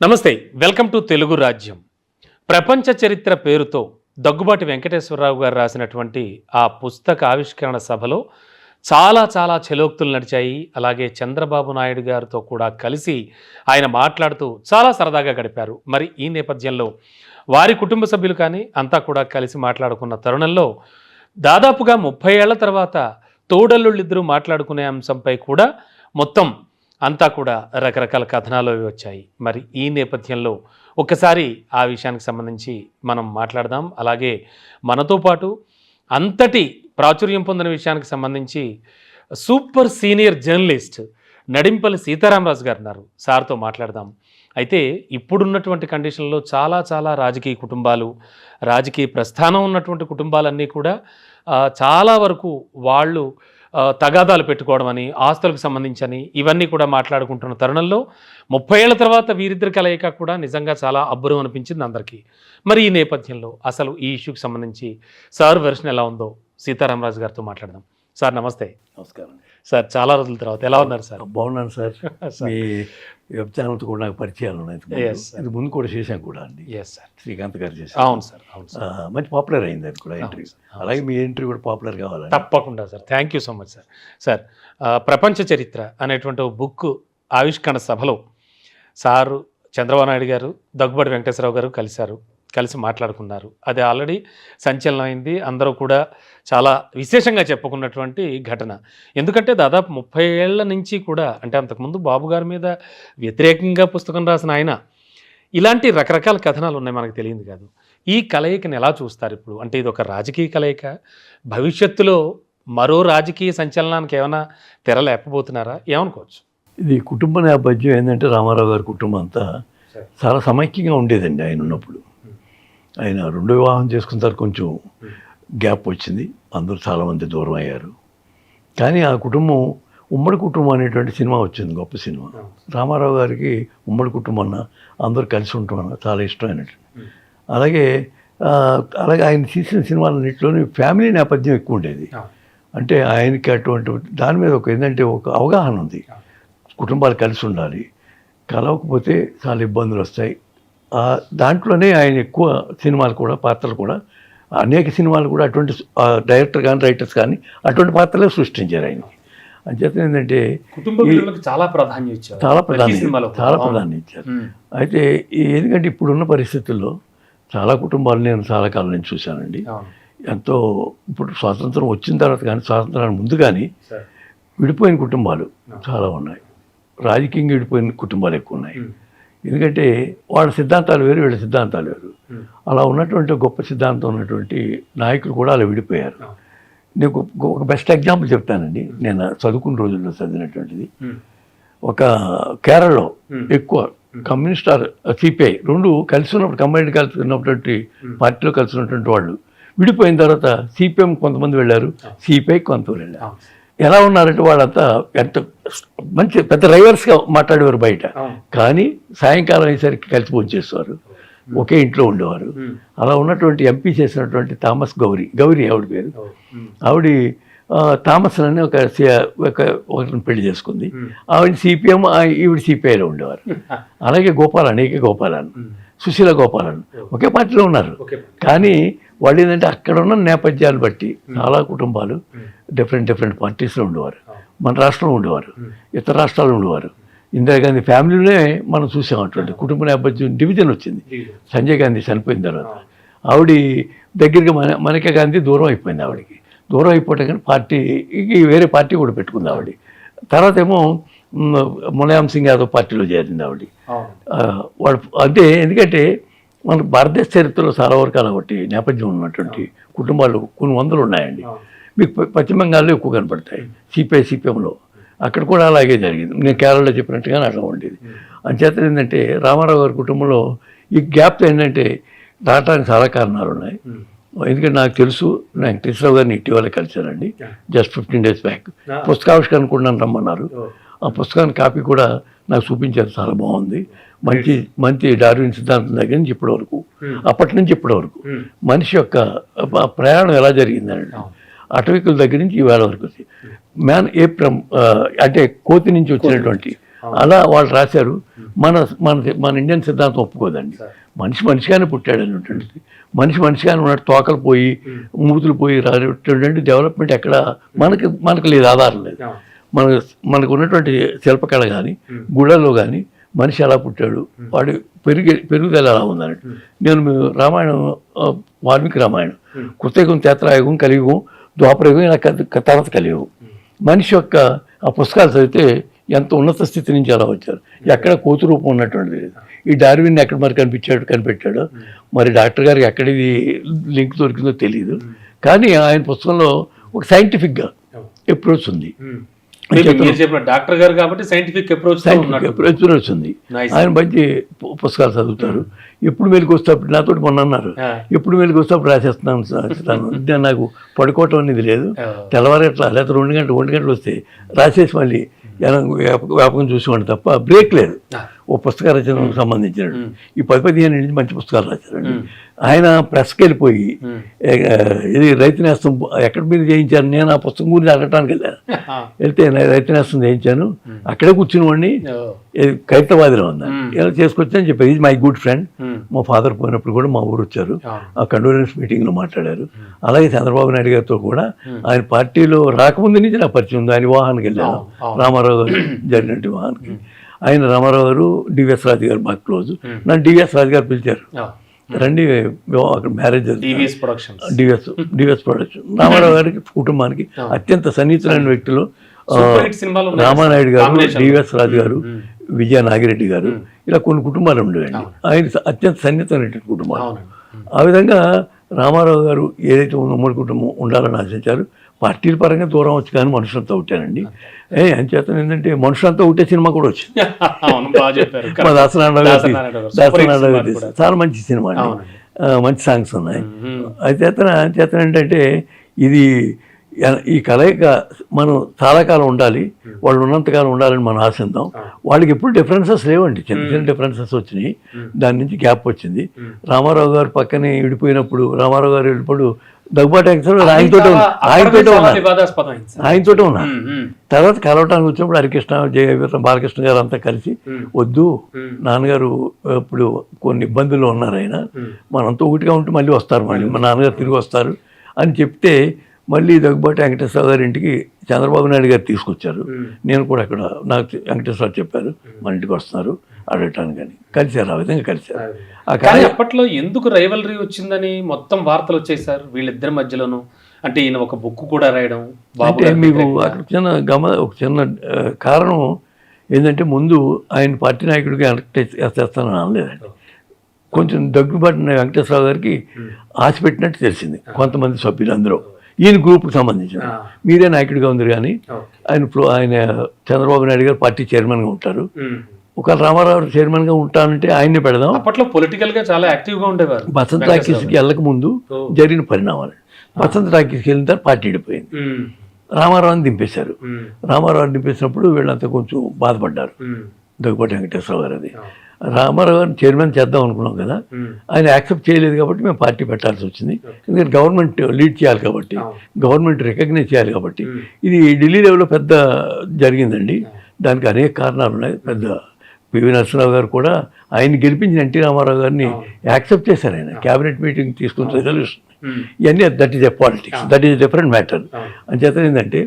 నమస్తే, welcome to Telugu రాజ్యం. ప్రపంచ చరిత్ర పేరుతో దగ్గుబాటి వెంకటేశ్వరరావు గారు రాసినటువంటి ఆ పుస్తక ఆవిష్కరణ సభలో చాలా చలోక్తులు నడిచాయి. అలాగే చంద్రబాబు నాయుడు గారితో కూడా కలిసి ఆయన మాట్లాడుతూ చాలా సరదాగా గడిపారు. మరి ఈ నేపథ్యంలో వారి కుటుంబ సభ్యులు కానీ అంతా కూడా కలిసి మాట్లాడుకున్న తరుణంలో దాదాపుగా 30 ఏళ్ల తర్వాత తోడల్లుళ్ళిద్దరూ మాట్లాడుకునే అంశంపై కూడా మొత్తం అంతా కూడా రకరకాల కథనాలు అవి వచ్చాయి. మరి ఈ నేపథ్యంలో ఒక్కసారి ఆ విషయానికి సంబంధించి మనం మాట్లాడదాం. అలాగే మనతో పాటు అంతటి ప్రాచుర్యం పొందిన విషయానికి సంబంధించి super senior journalist Nadimpalli Sitaramaraju గారు ఉన్నారు. సార్తో మాట్లాడదాం. అయితే ఇప్పుడున్నటువంటి కండిషన్లో చాలా రాజకీయ కుటుంబాలు, రాజకీయ ప్రస్థానం ఉన్నటువంటి కుటుంబాలన్నీ కూడా చాలా వరకు వాళ్ళు తగాదాలు పెట్టుకోవడం అని, ఆస్తులకు సంబంధించని ఇవన్నీ కూడా మాట్లాడుకుంటున్న తరుణంలో 30 ఏళ్ల తర్వాత వీరిద్దరి కలయిక కూడా నిజంగా చాలా అబ్బురం అనిపించింది అందరికీ. మరి ఈ నేపథ్యంలో అసలు ఈ ఇష్యూకి సంబంధించి సార్ వెర్షన్ ఎలా ఉందో సీతారామరాజు గారితో మాట్లాడదాం. సార్ నమస్తే. నమస్కారం సార్. చాలా రోజుల తర్వాత ఎలా ఉన్నారు సార్? బాగున్నాను సార్. మీ వెబ్ ఛానల్తో కూడా నాకు పరిచయాలు ఉన్నాయి. ఇది ముందు కూడా చేశాం కూడా అండి. సార్ శ్రీకాంత్ గారు చేశారు. అవును సార్. మంచి పాపులర్ అయింది అది కూడా ఎంట్రీ. అలాగే మీ ఎంట్రీ కూడా పాపులర్ కావాలి. తప్పకుండా sir. Thank you so much sir. Sir, ప్రపంచ చరిత్ర అనేటువంటి బుక్ ఆవిష్కరణ సభలో సారు, చంద్రబాబు నాయుడు గారు, దగ్గుబాటి వెంకటేశ్వరరావు గారు కలిసి మాట్లాడుకున్నారు. అది ఆల్రెడీ సంచలనమైంది. అందరూ కూడా చాలా విశేషంగా చెప్పుకున్నటువంటి ఘటన. ఎందుకంటే దాదాపు 30 ఏళ్ల నుంచి కూడా, అంటే అంతకుముందు బాబు గారి మీద వ్యతిరేకంగా పుస్తకం రాసిన ఆయన, ఇలాంటి రకరకాల కథనాలు ఉన్నాయి, మనకు తెలియదు కాదు. ఈ కలయికని ఎలా చూస్తారు ఇప్పుడు? అంటే ఇది ఒక రాజకీయ కలయిక, భవిష్యత్తులో మరో రాజకీయ సంచలనానికి ఏమైనా తెరలేపబోతున్నారా? ఏమనుకోవచ్చు? ఇది కుటుంబ నేపథ్యం ఏంటంటే రామారావు గారి కుటుంబం అంతా చాలా సమైక్యంగా ఉండేదండి ఆయన ఉన్నప్పుడు. ఆయన 2వ వివాహం చేసుకున్న తర్వాత కొంచెం గ్యాప్ వచ్చింది. అందరూ చాలామంది దూరం అయ్యారు. కానీ ఆ కుటుంబం, ఉమ్మడి కుటుంబం అనేటువంటి సినిమా వచ్చింది, గొప్ప సినిమా. రామారావు గారికి ఉమ్మడి కుటుంబం అన్న, అందరూ కలిసి ఉంటామన్న చాలా ఇష్టమైనట్టు. అలాగే ఆయన తీసిన సినిమాలన్నింటిలోని ఫ్యామిలీ నేపథ్యం ఎక్కువ ఉండేది. అంటే ఆయనకి అటువంటి దాని మీద ఏంటంటే ఒక అవగాహన ఉంది. కుటుంబాలు కలిసి ఉండాలి, కలవకపోతే చాలా ఇబ్బందులు వస్తాయి. దాంట్లోనే ఆయన ఎక్కువ సినిమాలు కూడా, పాత్రలు కూడా, అనేక సినిమాలు కూడా అటువంటి డైరెక్టర్ కానీ రైటర్స్ కానీ అటువంటి పాత్రలే సృష్టించారు ఆయనకి. అంచేత ఏంటంటే చాలా ప్రాధాన్యం ఇచ్చారు. చాలా ప్రాధాన్యం ఇచ్చారు. అయితే ఎందుకంటే ఇప్పుడున్న పరిస్థితుల్లో చాలా కుటుంబాలు నేను చాలా కాలం నుంచి చూశానండి. ఎంతో ఇప్పుడు స్వాతంత్రం వచ్చిన తర్వాత కానీ, స్వాతంత్రానికి ముందు కానీ విడిపోయిన కుటుంబాలు చాలా ఉన్నాయి. రాజకీయంగా విడిపోయిన కుటుంబాలు ఎక్కువ ఉన్నాయి. ఎందుకంటే వాళ్ళ సిద్ధాంతాలు వేరు, వీళ్ళ సిద్ధాంతాలు వేరు. అలా ఉన్నటువంటి గొప్ప సిద్ధాంతం ఉన్నటువంటి నాయకులు కూడా అలా విడిపోయారు. నేను ఒక బెస్ట్ ఎగ్జాంపుల్ చెప్తానండి. నేను చదువుకున్న రోజుల్లో చదివినటువంటిది. ఒక కేరళలో ఎక్కువ కమ్యూనిస్ట్ సిపిఐ రెండు కలిసి ఉన్నప్పుడు, కంబైన్డ్ కలిసి ఉన్నటువంటి పార్టీలో కలిసి ఉన్నటువంటి వాళ్ళు విడిపోయిన తర్వాత సిపిఎం కొంతమంది వెళ్ళారు, సిపిఐ కొంతమంది వెళ్ళారు. ఎలా ఉన్నారంటే వాళ్ళంతా ఎంత మంచి పెద్ద రైవర్స్గా మాట్లాడేవారు బయట, కానీ సాయంకాలం అయ్యేసరికి కలిసి భోంచేసేవారు, ఒకే ఇంట్లో ఉండేవారు. అలా ఉన్నటువంటి ఎంపీ చేసినటువంటి థామస్ గౌరీ ఆవిడ పేరు. ఆవిడ థామస్ అని ఒకరిని పెళ్లి చేసుకుంది. ఆవిడ సిపిఎం, ఈవిడ సిపిఐలో ఉండేవారు. అలాగే గోపాలన్, సుశీల గోపాలన్ ఒకే పార్టీలో ఉన్నారు. కానీ వాళ్ళు ఏంటంటే అక్కడ ఉన్న నేపథ్యాలు బట్టి చాలా కుటుంబాలు డిఫరెంట్ పార్టీస్లో ఉండేవారు. మన రాష్ట్రంలో ఉండేవారు, ఇతర రాష్ట్రాల్లో ఉండేవారు. ఇందిరాగాంధీ ఫ్యామిలీలోనే మనం చూసామటువంటి కుటుంబ నేపథ్యం డివిజన్ వచ్చింది. సంజయ్ గాంధీ చనిపోయిన తర్వాత ఆవిడ దగ్గరగా మనకే గాంధీ దూరం అయిపోయింది. ఆవిడకి దూరం అయిపోవటం కానీ పార్టీకి వేరే పార్టీ కూడా పెట్టుకుంది ఆవిడ. తర్వాత ఏమో ములాయం సింగ్ యాదవ్ పార్టీలో చేరింది ఆవిడ. వాడు అంటే ఎందుకంటే మనకు భారతదేశ చరిత్రలో చాలా వరకు కాబట్టి నేపథ్యం ఉన్నటువంటి కుటుంబాలు కొన్ని వందలు ఉన్నాయండి. మీకు పశ్చిమ బెంగాల్లో ఎక్కువ కనపడతాయి, సిపిఎంలో. అక్కడ కూడా అలాగే జరిగింది. నేను కేరళలో చెప్పినట్టుగానే అట్లా ఉండేది. అంచేత ఏంటంటే రామారావు గారి కుటుంబంలో ఈ గ్యాప్ ఏంటంటే రావడానికి చాలా కారణాలు ఉన్నాయి. ఎందుకంటే నాకు తెలుసు, వెంకటేశ్వరరావు గారిని ఇటీవల కలిశానండి, జస్ట్ 15 days బ్యాక్. పుస్తకావిష్కరణ కూడా నన్ను రమ్మన్నారు. ఆ పుస్తకాన్ని కాపీ కూడా నాకు చూపించారు. చాలా బాగుంది. మంచి డార్విన్ సిద్ధాంతం దగ్గర నుంచి ఇప్పటి వరకు, అప్పటి నుంచి ఇప్పటి వరకు మనిషి యొక్క ప్రయాణం ఎలా జరిగిందని, అటవికుల దగ్గర నుంచి ఈవేళ వరకు అంటే కోతి నుంచి వచ్చినటువంటి అలా వాళ్ళు రాశారు. మన మన మన ఇండియన్ సిద్ధాంతం ఒప్పుకోదండి. మనిషిగానే పుట్టాడు అనేటువంటిది, మనిషిగానే ఉన్నాడు. తోకలు పోయి మూతులు పోయి రాటువంటి డెవలప్మెంట్ ఎక్కడ మనకు లేదు, ఆధారం లేదు. మనకు ఉన్నటువంటి శిల్పకళ కానీ గుళ్ళలో కానీ మనిషి ఎలా పుట్టాడు, వాడు పెరుగుదల ఎలా ఉందన్నట్టు. నేను రామాయణం, వాల్మీకి రామాయణం, కృతయుగం, త్రేతాయుగం, కలియుగం, ద్వాపరయుగం, ఇలా తర్వాత కలియుగం. మనిషి యొక్క ఆ పుస్తకాలు చదివితే ఎంత ఉన్నత స్థితి నుంచి అలా వచ్చారు. ఎక్కడ కోతి రూపం ఉన్నటువంటిది లేదు. ఈ డార్విన్ ఎక్కడ మరి కనిపెట్టాడు, మరి డాక్టర్ గారికి ఎక్కడిది లింక్ దొరికిందో తెలియదు. కానీ ఆయన పుస్తకంలో ఒక సైంటిఫిక్గా అప్రోచ్ ఉంది. డాక్టర్ గారు కాబట్టి సైంటిఫిక్ అప్రోచ్ ఉంది. ఆయన మంచి పుస్తకాలు చదువుతారు. ఎప్పుడు మెలికి వస్తే అప్పుడు నాతో మొన్న అన్నారు, ఎప్పుడు మెలికి వస్తే అప్పుడు రాసేస్తున్నాను. నాకు పడుకోవటం అనేది లేదు. తెల్లవారు ఎట్లా లేకపోతే 2 గంటలు వస్తే రాసేసి మళ్ళీ వ్యాపకం చూసేవాడు తప్ప బ్రేక్ లేదు. ఓ పుస్తక రచనకు సంబంధించినట్టు ఈ 10-15 నుంచి మంచి పుస్తకాలు రాశారండి. ఆయన ప్రెస్కి వెళ్ళిపోయి ఇది రైతు నేస్తం ఎక్కడ మీరు చేయించారు, నేను ఆ పుస్తకం గురించి అడగటానికి వెళ్ళాను. వెళ్తే రైతు నేస్తం చేయించాను, అక్కడే కూర్చుని వాడిని కైతవాదిలో ఉందని ఇలా చేసుకొచ్చాను చెప్పారు. Is my good friend. మా ఫాదర్ పోయినప్పుడు కూడా మా ఊరు వచ్చారు, ఆ కండోలెన్స్ మీటింగ్లో మాట్లాడారు. అలాగే చంద్రబాబు నాయుడు గారితో కూడా ఆయన పార్టీలో రాకముందు నుంచి నాకు పరిచయం ఉంది. ఆయన వివాహానికి వెళ్ళాను, రామారావు గారు జరిగినట్టు వివాహానికి. ఆయన రామారావు గారు డివిఎస్ రాజు గారు బాగా క్లోజ్. నన్ను డివిఎస్ రాజు గారు పిలిచారు, రండి అక్కడ మ్యారేజ్ డివిఎస్ ప్రొడక్షన్. రామారావు గారికి కుటుంబానికి అత్యంత సన్నిహితులైన వ్యక్తులు రామానాయుడు గారు, డివిఎస్ రాజు గారు, విజయ నాగిరెడ్డి గారు, ఇలా కొన్ని కుటుంబాలు ఉండేవండి. ఆయన అత్యంత సన్నిహితమైనటువంటి కుటుంబాలు. ఆ విధంగా రామారావు గారు ఏదైతే ఉమ్మడి కుటుంబం ఉండాలని ఆశించారు. పార్టీల పరంగా దూరం వచ్చి కానీ మనుషులంతా ఒకటేనండి. అంచేత ఏంటంటే మనుషులంతా ఒకటే సినిమా కూడా వచ్చింది. మా దాసనారాయణ చాలా మంచి సినిమా అండి, మంచి సాంగ్స్ ఉన్నాయి. అంచేత ఏంటంటే ఇది ఈ కలయిక మనం చాలా కాలం ఉండాలి, వాళ్ళు ఉన్నంతకాలం ఉండాలని మనం ఆశిద్దాం. వాళ్ళకి ఎప్పుడు డిఫరెన్సెస్ లేవండి, చిన్న చిన్న డిఫరెన్సెస్ వచ్చినాయి, దాని నుంచి గ్యాప్ వచ్చింది. రామారావు గారు పక్కనే విడిపోయినప్పుడు, రామారావు గారు వెళ్ళినప్పుడు దగ్గుబాటి ఆయనతోటే ఉన్నా. తర్వాత కలవటానికి వచ్చినప్పుడు హరికృష్ణ, బాలకృష్ణ గారు అంతా కలిసి వద్దు నాన్నగారు ఇప్పుడు కొన్ని ఇబ్బందుల్లో ఉన్నారు, ఆయన మనంతా ఒకటిగా ఉంటే మళ్ళీ వస్తారు, మళ్ళీ మా నాన్నగారు తిరిగి వస్తారు అని చెప్తే మళ్ళీ దగ్గుబాటి వెంకటేశ్వర గారి ఇంటికి చంద్రబాబు నాయుడు గారు తీసుకొచ్చారు. నేను కూడా అక్కడ నాకు వెంకటేశ్వర చెప్పారు మన ఇంటికి వస్తున్నారు అడగటానికి అని కలిశారు. ఆ విధంగా కలిశారు. అప్పట్లో ఎందుకు రైవలరీ వచ్చిందని మొత్తం వార్తలు వచ్చేసారు వీళ్ళిద్దరి మధ్యలోనూ. అంటే ఈయన ఒక బుక్ కూడా రాయడం, అంటే మీకు అక్కడ ఒక చిన్న కారణం ఏంటంటే ముందు ఆయన పార్టీ నాయకుడిగా ఎలక్ట్ చేస్తానని అనలేదండి. కొంచెం దగ్గుబాటి వెంకటేశ్వరరావు గారికి ఆశ పెట్టినట్టు తెలిసింది కొంతమంది సభ్యులు అందరూ, ఈయన గ్రూప్కి సంబంధించిన. మీరే నాయకుడిగా ఉంది కానీ ఆయన చంద్రబాబు నాయుడు గారు పార్టీ చైర్మన్గా ఉంటారు, ఒకవేళ రామారావు చైర్మన్గా ఉంటానంటే ఆయన్నే పెడదాం. అప్పట్లో పొలిటికల్ గా చాలా యాక్టివ్గా ఉండేవారు. వసంత టాకీస్కి వెళ్ళక ముందు జరిగిన పరిణామాలు. వసంత టాకీస్కి వెళ్ళిన తర్వాత పార్టీ విడిపోయింది, రామారావుని దింపేశారు. రామారావుని దింపేసినప్పుడు వీళ్ళంతా కొంచెం బాధపడ్డారు, దగ్గుబాటి వెంకటేశ్వరరావు గారు. అది రామారావు గారిని చైర్మన్ చేద్దాం అనుకున్నాం కదా, ఆయన యాక్సెప్ట్ చేయలేదు కాబట్టి మేము పార్టీ పెట్టాల్సి వచ్చింది. ఎందుకంటే గవర్నమెంట్ లీడ్ చేయాలి కాబట్టి, గవర్నమెంట్ రికగ్నైజ్ చేయాలి కాబట్టి. ఇది ఢిల్లీ లెవెల్లో పెద్ద జరిగిందండి, దానికి అనేక కారణాలు ఉన్నాయి. పెద్ద పివి నరసింహరావు గారు కూడా ఆయన్ని గెలిపించిన ఎన్టీ రామారావు గారిని యాక్సెప్ట్ చేశారు. ఆయన క్యాబినెట్ మీటింగ్ తీసుకున్న రెజల్యూషన్ ఇవన్నీ that is a politics, that is different matter. అంచేత ఏంటంటే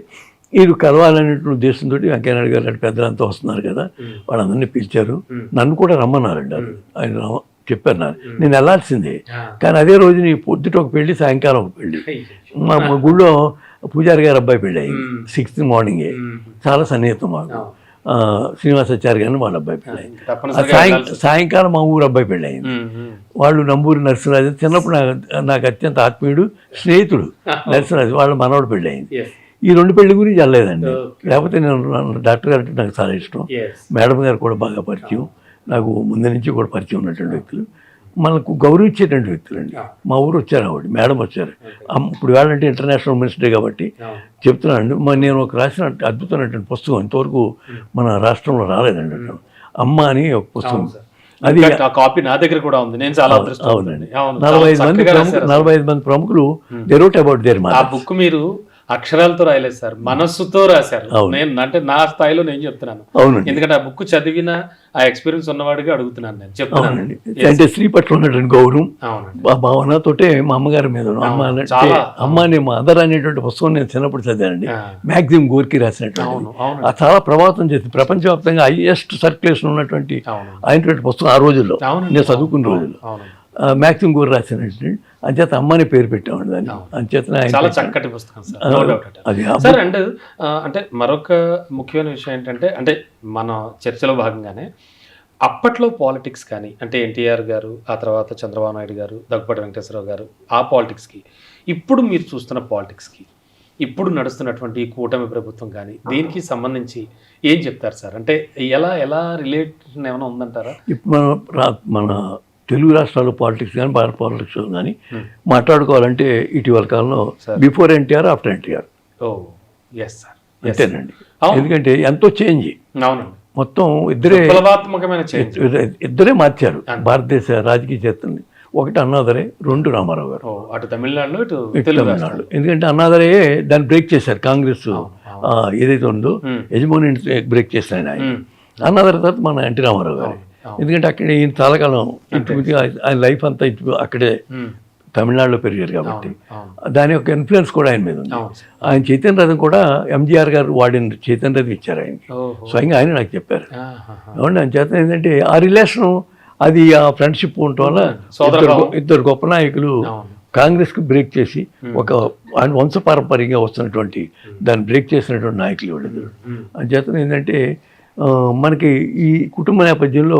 వీరు కలవాలనేటువంటి ఉద్దేశంతో వెంకయ్యనాయుడు గారు లాంటి పెద్దలంతా వస్తున్నారు కదా, వాళ్ళందరినీ పిలిచారు. నన్ను కూడా రమ్మన్నారండి. ఆయన చెప్పారు నేను వెళ్ళాల్సిందే, కానీ అదే రోజు నీ పొద్దుట ఒక పెళ్లి, సాయంకాలం ఒక పెళ్లి. మా గుళ్ళో పూజారి గారు అబ్బాయి పెళ్ళి అయింది 6th మార్నింగే, చాలా సన్నిహితం మాకు. శ్రీనివాసాచార్య గారిని వాళ్ళ అబ్బాయి పెళ్ళి అయింది. సాయంకాలం మా ఊరు అబ్బాయి పెళ్ళి అయింది. వాళ్ళు నంబూరి నరసింహరాజు, చిన్నప్పుడు నాకు అత్యంత ఆత్మీయుడు స్నేహితుడు నరసింహరాజు, వాళ్ళ మనవడు పెళ్ళి అయింది. ఈ 2 పెళ్లి గురించి వెళ్ళలేదండి, లేకపోతే నేను డాక్టర్ గారు అంటే నాకు చాలా ఇష్టం. మేడం గారు కూడా బాగా పరిచయం, నాకు ముందు నుంచి కూడా పరిచయం ఉన్నటువంటి వ్యక్తులు, మనకు గౌరవించేటువంటి వ్యక్తులు అండి. మా ఊరు వచ్చారు ఆవిడ, మేడం వచ్చారు. ఇప్పుడు వాళ్ళంటే ఇంటర్నేషనల్ ఉమెన్స్ డే కాబట్టి చెప్తున్నానండి. నేను ఒక రాసిన అద్భుతమైనటువంటి పుస్తకం ఇంతవరకు మన రాష్ట్రంలో రాలేదండి, అమ్మ అని ఒక పుస్తకం. అది కాపీ నా దగ్గర కూడా ఉంది. నేను చాలా అవునండి, 45 మంది ప్రముఖులు they wrote about their mother. ఆ బుక్ మీరు అక్షరాలతో రాయలేదు సార్, మనస్సుతో రాశారు. అవును. నేను అంటే నా స్థాయిలో నేను చెప్తున్నాను, అవునండి. ఎందుకంటే ఆ బుక్ చదివిన ఆ ఎక్స్పీరియన్స్ ఉన్నవాడిగా అడుగుతున్నాను, నేను చెప్తున్నాను. అవునండి. అంటే స్త్రీ పట్ల ఉన్నటువంటి గౌరవం, అవునండి. ఆ భావనతోటే మా అమ్మగారి మీద అమ్మ అంటే చాలా. అమ్మ అనే మదర్ అనేటువంటి పుస్తకం నేను చిన్నప్పుడు చదివానండి. ఆ. మ్యాక్సిమ్ గోర్కి రాసినటువంటి అవును, అవును, ఆ చాలా ప్రభావితం చేసింది. ప్రపంచవ్యాప్తంగా హైయెస్ట్ సర్క్యులేషన్ ఉన్నటువంటి అవును, అయినటువంటి పుస్తకం ఆ రోజుల్లో అవునండి. నేను చదువుకున్న రోజుల్లో అవును. మ్యాక్సిమ్ గోర్ రాసినటువంటి. అంచేత అమ్మని పేరు పెట్టామండి దాన్ని. అంచేత చాలా చక్కటి పుస్తకం సార్, నో డౌట్ అట్. అది సార్ అండ్ అంటే మరొక ముఖ్యమైన విషయం ఏంటంటే, అంటే మన చర్చలో భాగంగానే అప్పట్లో పాలిటిక్స్ కానీ, అంటే ఎన్టీఆర్ గారు, ఆ తర్వాత చంద్రబాబు నాయుడు గారు, దగ్గుబాటి వెంకటేశ్వరరావు గారు, ఆ పాలిటిక్స్కి ఇప్పుడు మీరు చూస్తున్న పాలిటిక్స్కి, ఇప్పుడు నడుస్తున్నటువంటి ఈ కూటమి ప్రభుత్వం కానీ, దీనికి సంబంధించి ఏం చెప్తారు సార్? అంటే ఎలా ఎలా రిలేషన్ ఏమైనా ఉందంటారా? ఇప్పుడు మన తెలుగు రాష్ట్రాల్లో పాలిటిక్స్ కానీ భారత పాలిటిక్స్ కానీ మాట్లాడుకోవాలంటే ఇటీవల కాలంలో బిఫోర్ ఎన్టీఆర్ ఆఫ్టర్ ఎన్టీఆర్ ఓ ఎస్ సార్, అంతేనండి. ఎందుకంటే ఎంతో చేంజ్, అవునండి, మొత్తం ఇద్దరే విప్లవాత్మకమైన చేంజ్, ఇద్దరే మార్చారు భారతదేశ రాజకీయ చరిత్రని. ఒకటి అన్నాదరే, రెండు రామారావు గారు. అటు తమిళనాడులో ఇటు తమిళనాడు. ఎందుకంటే అన్నాదరే దాన్ని బ్రేక్ చేశారు. కాంగ్రెస్ ఏదైతే ఉందో యజమాని బ్రేక్ చేశారు ఆయన. అన్నాదరే తర్వాత మన ఎన్టీ రామారావు గారు. ఎందుకంటే అక్కడ ఈయన చాలా కాలం ఆయన లైఫ్ అంతా అక్కడే తమిళనాడులో పెరిగారు కాబట్టి దాని యొక్క ఇన్ఫ్లుయెన్స్ కూడా ఆయన మీద ఉంది. ఆయన చైతన్య రథం కూడా ఎంజీఆర్ గారు వాడిన చైతన్య రథం ఇచ్చారు ఆయనకి, స్వయంగా ఆయన నాకు చెప్పారు. అవును, ఆయన చేత ఏంటంటే ఆ రిలేషను, అది ఆ ఫ్రెండ్షిప్ ఉండటం వల్ల ఇద్దరు గొప్ప నాయకులు కాంగ్రెస్కి బ్రేక్ చేసి ఒక వంశపారంపర్యంగా వస్తున్నటువంటి దాన్ని బ్రేక్ చేసినటువంటి నాయకులు వీళ్ళిద్దరు. అంచేత ఏంటంటే మనకి ఈ కుటుంబ నేపథ్యంలో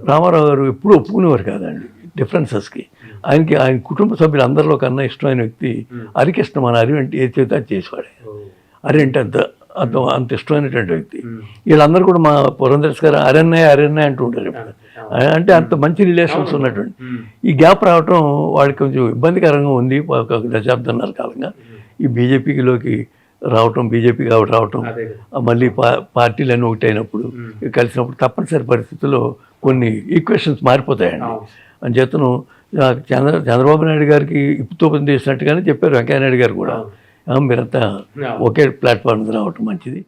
రామారావు గారు ఎప్పుడూ ఒప్పుకునేవారు కాదండి డిఫరెన్సెస్కి. ఆయన కుటుంబ సభ్యులు అందరిలో కన్నా ఇష్టమైన వ్యక్తి హరికృష్ణ. మన హరి అంటే ఏ చేత చేసేవాడు. హరి అంటే అంత ఇష్టమైనటువంటి వ్యక్తి. వీళ్ళందరూ కూడా మా పురంధరేశ్ గారు అరణ్య అంటూ ఉంటారు. అంటే అంత మంచి రిలేషన్స్ ఉన్నటువంటి ఈ గ్యాప్ రావటం వాళ్ళకి కొంచెం ఇబ్బందికరంగా ఉంది. ఒక దశాబ్దన్నర కాలంగా ఈ బీజేపీలోకి రావటం, బీజేపీకి రావటం, మళ్ళీ పార్టీలన్నీ ఒకటి అయినప్పుడు కలిసినప్పుడు తప్పనిసరి పరిస్థితుల్లో కొన్ని ఈక్వేషన్స్ మారిపోతాయండి. అంచేతను చంద్రబాబు నాయుడు గారికి ఇప్పుతో పని చేసినట్టుగానే చెప్పారు వెంకయ్య నాయుడు గారు కూడా, మీరంతా ఒకే ప్లాట్ఫామ్ రావటం మంచిది.